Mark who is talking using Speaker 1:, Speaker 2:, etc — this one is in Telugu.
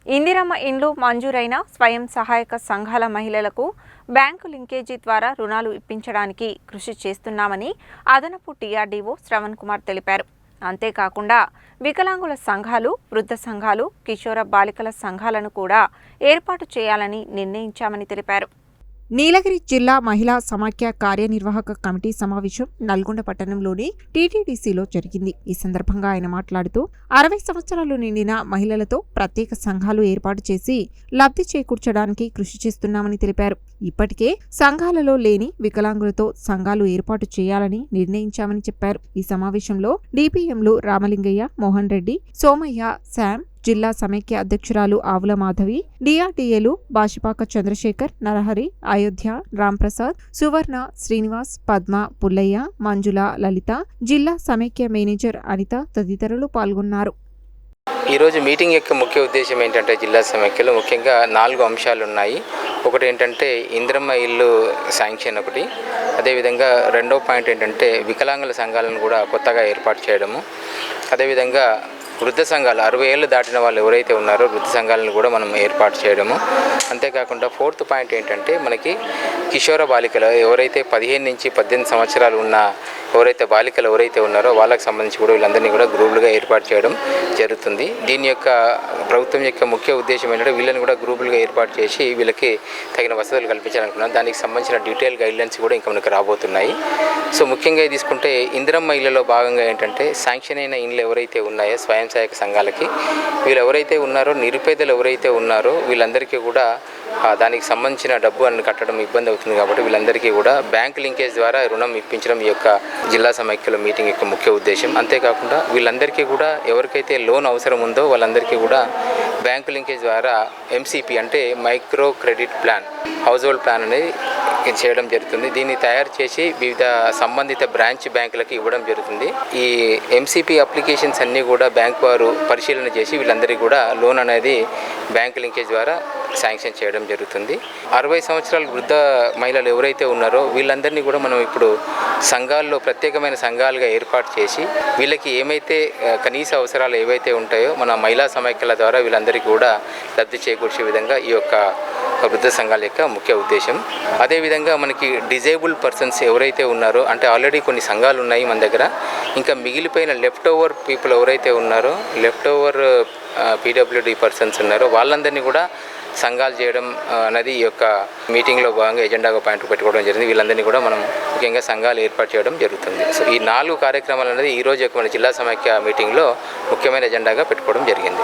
Speaker 1: ఇందిరమ్మ ఇండ్లు మంజూరైన స్వయం సహాయక సంఘాల మహిళలకు బ్యాంకు లింకేజీ ద్వారా రుణాలు ఇప్పించడానికి కృషి చేస్తున్నామని అదనపు టీఆర్డీఓ శ్రవణ్ కుమార్ తెలిపారు. అంతేకాకుండా వికలాంగుల సంఘాలు, వృద్ధ సంఘాలు, కిషోర బాలికల సంఘాలను కూడా ఏర్పాటు చేయాలని నిర్ణయించామని తెలిపారు. నీలగిరి జిల్లా మహిళా సమాఖ్య కార్యనిర్వాహక కమిటీ సమావేశం నల్గొండ పట్టణంలోని టీటీడీసీలో జరిగింది. ఈ సందర్భంగా ఆయన మాట్లాడుతూ 60 సంవత్సరాలు నిండిన మహిళలతో ప్రత్యేక సంఘాలు ఏర్పాటు చేసి లబ్ధి చేకూర్చడానికి కృషి చేస్తున్నామని తెలిపారు. ఇప్పటికే సంఘాలలో లేని వికలాంగులతో సంఘాలు ఏర్పాటు చేయాలని నిర్ణయించామని చెప్పారు. ఈ సమావేశంలో డిపిఎంలు రామలింగయ్య, మోహన్ రెడ్డి, సోమయ్య, శామ్, జిల్లా సమైక్య అధ్యక్షురాలు ఆవుల మాధవి, డిఆర్డీఏలు బాషిపాక చంద్రశేఖర్, నరహరి, అయోధ్య, రాంప్రసాద్, సువర్ణ, శ్రీనివాస్, పద్మ, పుల్లయ్య, మంజుల, లలిత, జిల్లా సమైక్య మేనేజర్ అనిత తదితరులు పాల్గొన్నారు.
Speaker 2: ఈరోజు మీటింగ్ యొక్క ముఖ్య ఉద్దేశం ఏంటంటే జిల్లా సమైక్యలో ముఖ్యంగా 4 అంశాలు ఉన్నాయి. ఒకటి ఏంటంటే ఇందిరమ్మ ఇల్లు శాంక్షన్ ఒకటి, అదేవిధంగా రెండో పాయింట్ ఏంటంటే వికలాంగుల సంఘాలను కూడా కొత్తగా ఏర్పాటు చేయడము, అదేవిధంగా వృద్ధ సంఘాలు 60 ఏళ్ళు దాటిన వాళ్ళు ఎవరైతే ఉన్నారో వృద్ధ సంఘాలను కూడా మనం ఏర్పాటు చేయడము. అంతేకాకుండా 4th పాయింట్ ఏంటంటే మనకి కిషోర బాలికలు ఎవరైతే 15 నుంచి 18 సంవత్సరాలు ఉన్న బాలికలు ఎవరైతే ఉన్నారో వాళ్ళకి సంబంధించి కూడా వీళ్ళందరినీ కూడా గ్రూపులుగా ఏర్పాటు చేయడం జరుగుతుంది. దీని యొక్క ప్రభుత్వం యొక్క ముఖ్య ఉద్దేశం ఏంటంటే వీళ్ళని కూడా గ్రూపులుగా ఏర్పాటు చేసి వీళ్ళకి తగిన వసతులు కల్పించాలనుకున్నాం. దానికి సంబంధించిన డీటెయిల్ గైడ్లైన్స్ కూడా ఇంకా మనకు రాబోతున్నాయి. సో ముఖ్యంగా తీసుకుంటే ఇందిరమ్మ ఇళ్లలో భాగంగా ఏంటంటే శాంక్షన్ అయిన ఇండ్లు ఎవరైతే ఉన్నాయో స్వయం సహాయక సంఘాలకి వీళ్ళు ఎవరైతే ఉన్నారో నిరుపేదలు ఎవరైతే ఉన్నారో వీళ్ళందరికీ కూడా దానికి సంబంధించిన డబ్బు అన్ని కట్టడం ఇబ్బంది అవుతుంది. కాబట్టి వీళ్ళందరికీ కూడా బ్యాంక్ లింకేజ్ ద్వారా రుణం ఇప్పించడం ఈ యొక్క జిల్లా సమైక్యల మీటింగ్ యొక్క ముఖ్య ఉద్దేశం. అంతేకాకుండా వీళ్ళందరికీ కూడా ఎవరికైతే లోన్ అవసరం ఉందో వాళ్ళందరికీ కూడా బ్యాంకు లింకేజ్ ద్వారా ఎంసీపీ అంటే micro credit plan, house hold plan అనేది చేయడం జరుగుతుంది. దీన్ని తయారు చేసి వివిధ సంబంధిత బ్రాంచ్ బ్యాంకులకు ఇవ్వడం జరుగుతుంది. ఈ ఎంసీపీ అప్లికేషన్స్ అన్నీ కూడా బ్యాంక్ వారు పరిశీలన చేసి వీళ్ళందరికీ కూడా లోన్ అనేది బ్యాంక్ లింకేజ్ ద్వారా శాంక్షన్ చేయడం జరుగుతుంది. 60 సంవత్సరాల వృద్ధ మహిళలు ఎవరైతే ఉన్నారో వీళ్ళందరినీ కూడా మనం ఇప్పుడు సంఘాల్లో ప్రత్యేకమైన సంఘాలుగా ఏర్పాటు చేసి వీళ్ళకి ఏమైతే కనీస అవసరాలు ఏవైతే ఉంటాయో మన మహిళా సమైక్యల ద్వారా వీళ్ళందరికీ కూడా లబ్ధి చేకూర్చే విధంగా ఈ యొక్క వృద్ధ సంఘాల యొక్క ముఖ్య ఉద్దేశం. అదేవిధంగా మనకి డిజేబుల్డ్ పర్సన్స్ ఎవరైతే ఉన్నారో అంటే ఆల్రెడీ కొన్ని సంఘాలు ఉన్నాయి మన దగ్గర, ఇంకా మిగిలిపోయిన లెఫ్ట్ ఓవర్ పీపుల్ ఎవరైతే ఉన్నారో లెఫ్ట్ ఓవర్ పీడబ్ల్యూడీ పర్సన్స్ ఉన్నారో వాళ్ళందరినీ కూడా సంఘాలు చేయడం అనేది ఈ యొక్క మీటింగ్లో భాగంగా ఎజెండాగా పాయింట్ పెట్టుకోవడం జరిగింది. వీళ్ళందరినీ కూడా మనం ముఖ్యంగా సంఘాలు ఏర్పాటు చేయడం జరుగుతుంది. సో ఈ 4 కార్యక్రమాలు అనేది ఈరోజు యొక్క మన జిల్లా సమైక్య మీటింగ్లో ముఖ్యమైన ఎజెండాగా పెట్టుకోవడం జరిగింది.